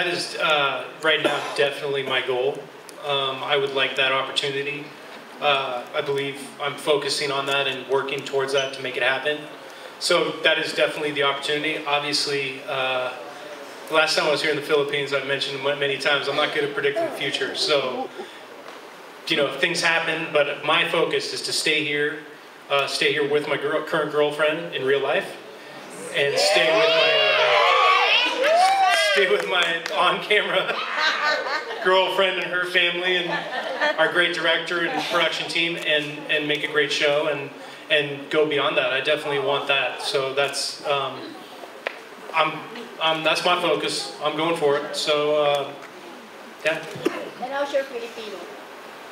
that is right now definitely my goal. I would like that opportunity. I believe I'm focusing on that and working towards that to make it happen. So that is definitely the opportunity. Obviously, the last time I was here in the Philippines, I've mentioned many times, I'm not good at predicting the future. So, you know, things happen, but my focus is to stay here with my current girlfriend in real life, and stay with my on-camera girlfriend and her family and our great director and production team, and make a great show and go beyond that. I definitely want that. So that's that's my focus. I'm going for it. So yeah. And how's your Filipino?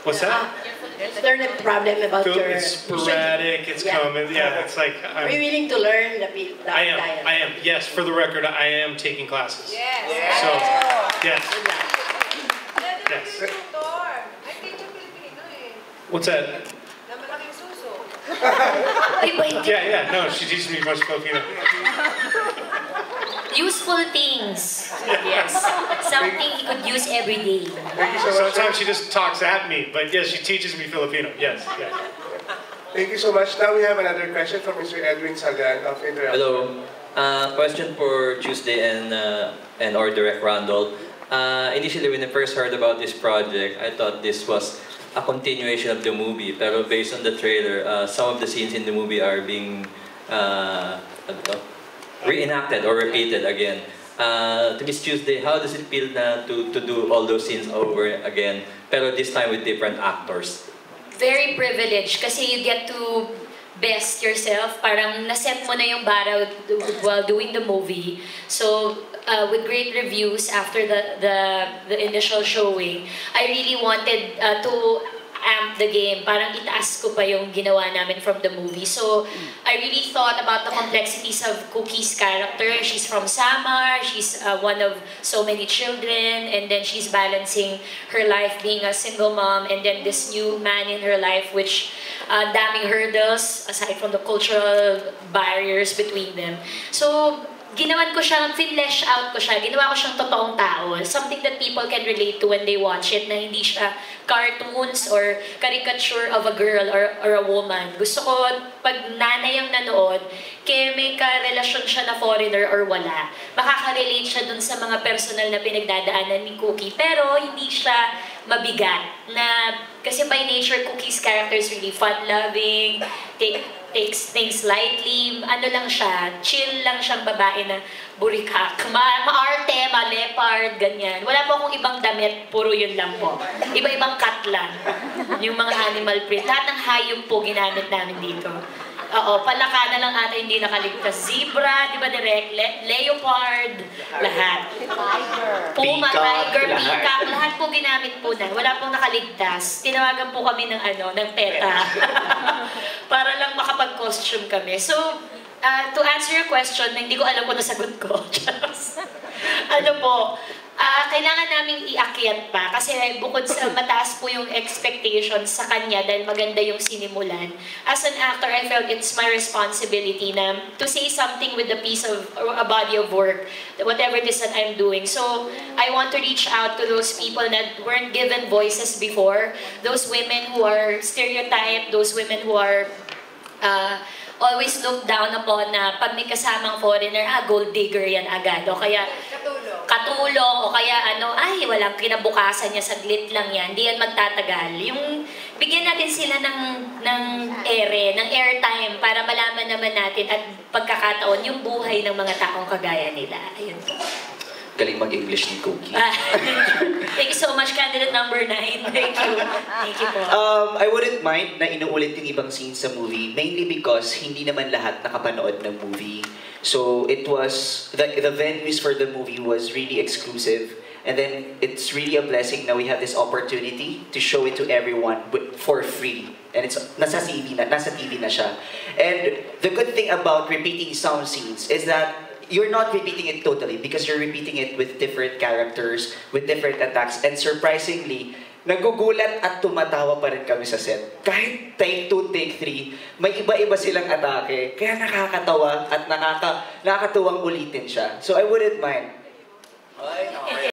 What's that? Is there a problem about your... It's sporadic, it's coming, yeah, it's like... Are you willing to learn the I am, yes, for the record, I am taking classes. Yes. So, yes. Yes. I teach Filipino eh. What's that? Na malaking suso. Yeah, no, she teaches me much Filipino. Useful things. Yes. Something you could use every day. Thank you so much. Sometimes she just talks at me, but yes, she teaches me Filipino. Yes. Thank you so much. Now we have another question from Mr. Edwin Sagan of Interactive. Hello. Question for Tuesday and our Direct Randall. Initially, when I first heard about this project, I thought this was a continuation of the movie. Pero based on the trailer, some of the scenes in the movie are being reenacted or repeated again. To Miss Tuesday, how does it feel to do all those scenes over again, pero this time with different actors? Very privileged kasi you get to best yourself. Parang naset mo na yung bara while doing the movie. So with great reviews after the initial showing, I really wanted to amp the game. Parang itaas ko pa yung ginawa namin from the movie. So I really thought about the complexities of Cookie's character. She's from Samar, she's one of so many children, and then she's balancing her life being a single mom, and then this new man in her life, which daming hurdles aside from the cultural barriers between them. So ginawan ko siya, finlesh out ko siya, ginawa ko siyang totoong tao. Something that people can relate to when they watch it, na hindi siya cartoons or caricature of a girl or a woman. Gusto ko, pag nanay ang nanood, kaya may karelasyon siya na foreigner or wala, makaka-relate siya dun sa mga personal na pinagdadaanan ni Cookie. Pero hindi siya mabigat. Kasi by nature, Cookie's character is really fun-loving, takes things lightly, ano lang siya, chill lang siyang babae na burikak, maarte, ma-leopard, ganyan. Wala po akong ibang damit, puro yun lang po. Iba-ibang cut lang. Yung mga animal print. Lahat ng hayop po ginamit namin dito. Oo, palaka na lang ata hindi nakaligtas. Zebra, di ba direct? Leopard, lahat. Puma, tiger, peacock, lahat po ginamit po na. Wala pong nakaligtas. Tinawagan po kami ng ng PETA. Para lang makapag-costume kami. So, to answer your question, hindi ko alam kung nasagot ko. Kailangan naming iakyat pa kasi bukod sa mataas po yung expectations sa kanya dahil maganda yung sinimulan. As an actor, I felt it's my responsibility to say something with a piece of, or a body of work, whatever it is that I'm doing. So, I want to reach out to those people that weren't given voices before, those women who are stereotyped, those women who are always looked down upon na pag may kasamang foreigner, gold digger yan agad. O kaya, katulong, o kaya ay, walang kinabukasan niya, saglit lang yan, di yan magtatagal. Yung, bigyan natin sila ng airtime para malaman naman natin at pagkakataon yung buhay ng mga taong kagaya nila. Ayun po. Galing mag-English ni Cookie. Thank you so much, candidate number 9. Thank you. Thank you po. I wouldn't mind na inuulit yung ibang scenes sa movie, mainly because hindi naman lahat nakapanood ng movie. So it was, the venues for the movie was really exclusive. And then it's really a blessing that we have this opportunity to show it to everyone for free. And it's nasa TV na siya. And the good thing about repeating some scenes is that you're not repeating it totally because you're repeating it with different characters, with different attacks. And surprisingly, nagugulat at tumatawa pa rin kami sa set. Kahit take 2, take 3, may iba-iba silang atake. Kaya nakakatawa at nakakatuwang ulitin siya. So I wouldn't mind.